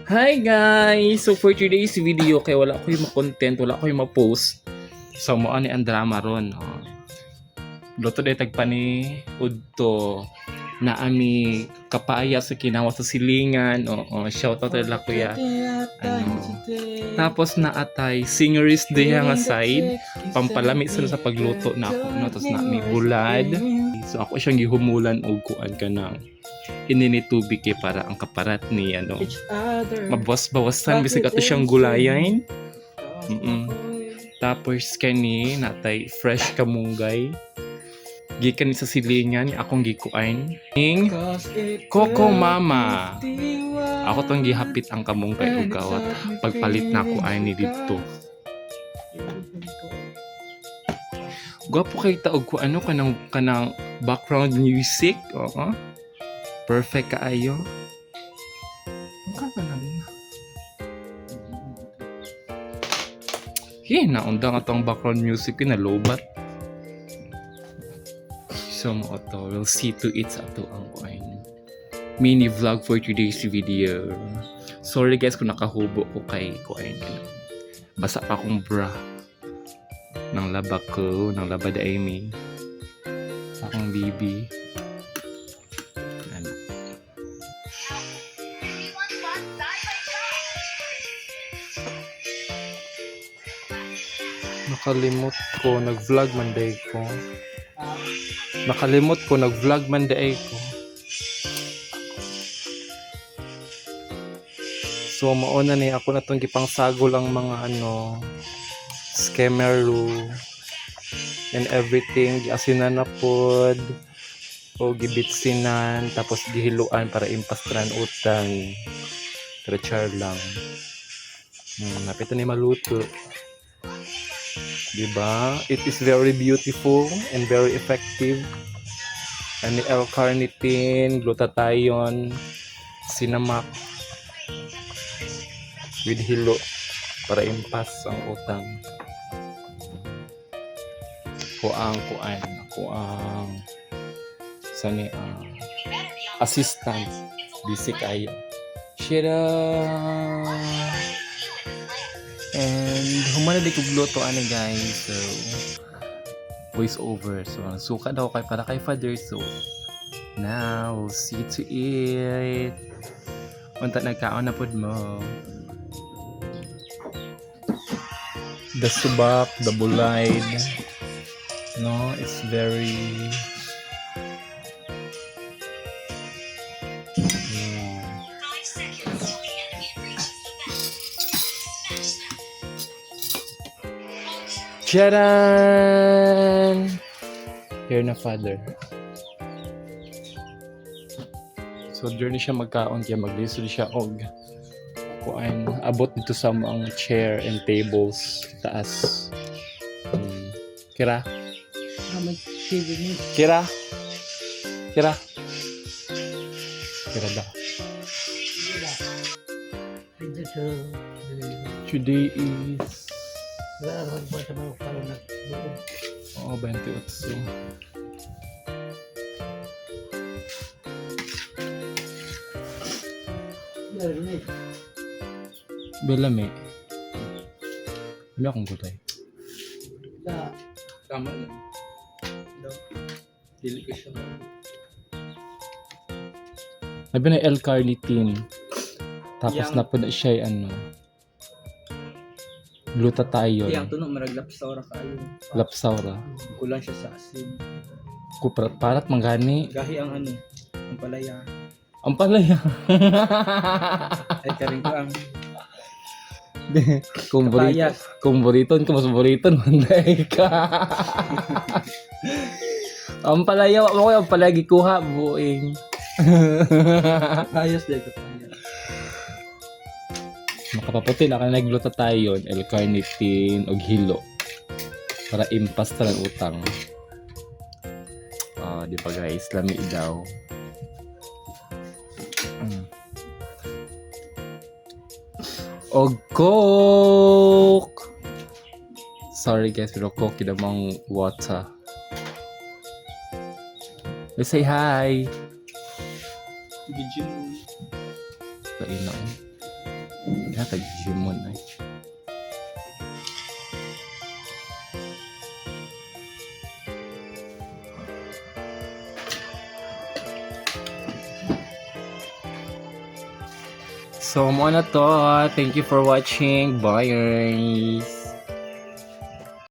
Hi guys! So for today's video, kaya wala ko yung content, wala ko yung ma-post. So mo ani ang drama ron. Oh. Luto day tagpa ni Udto na ami kapaya sa kinawa sa silingan. Shout out nila kuya. Ano. Tapos na atay singerist day nga side. Pampalami sila sa pagluto na ako. No? Tapos na may bulad. So ako siyang gihumulan og kuan ka ng ininitubig kay para ang kaparat ni ano mabawas-bawasan bisag ato siyang gulayan. Tapos kani natay fresh kamunggay gikan sa silingan akong gikuan ning Coco Mama. Ako tong gihapit ang kamunggay ug kawat pagpalit na ko ay ni didto. Gwapo kay ta og ano kanang background music. Oo. Perfect kaayo. Ang kanta na rin. Naundang atong background music na lobat. So mo to, we'll see to it sa ato ang kuan. Mini vlog for today's video. Sorry guys kung nakahubo ko kay kuan. Basa pa akong bra. Nang laba ko, nang laba da Amy. Akong bibi. Nakalimot ko, nag-vlog man day ko. Nakalimot ko, nag-vlog man day ko. So, mauna ni ako na itong gipang sagol ang mga ano, scammeroo and everything. Giasinan na pod o gibitsinan, tapos gihiluan para impastran utang. Pero char lang. Napito ni maluto. Diba? It is very beautiful and very effective. Ani L-carnitine, glutathione, sinamak with hilo para impas ang utang. Kuang sani assistant bisik ayo. Shira. And humana di kugluto ani guys. So voice over. So suka daw kay para kay father. So now we'll see to it. Unta nagkaon na pod mo. The subak, the bulaid. No, it's very Charan! Here na father. So journey siya magkaon kaya maglisod siya og kuan abot dito sa mga chair and tables taas. Kira? Kira? Kira? Kira da. Today is 28. Belame. Wala akong gulay. Tama na. Dili ko siya. Sabi na L-carnitine. Tapos na po na siya ano. Glutathione. Yang tunog marag lapsaura kayo. Lapsaura. Kulang siya sa asin. Parat manggani. Gahi ang ano, ang palaya. Ang palaya. Ay karing ko ang kung buriton ka mas buriton manday ka. Ang palaya mo ko ang palagi kuha buing. ayos din ko palaya. Makapaputi na ka naglutathione, L-carnitine og hilo para impas ta ng utang. Di ba guys, lami daw. Og coke. Sorry guys, pero coke namang water. Let's say hi. Gijin. Kain na. Tag Jimon ay. So, mo na to. Thank you for watching. Bye, guys.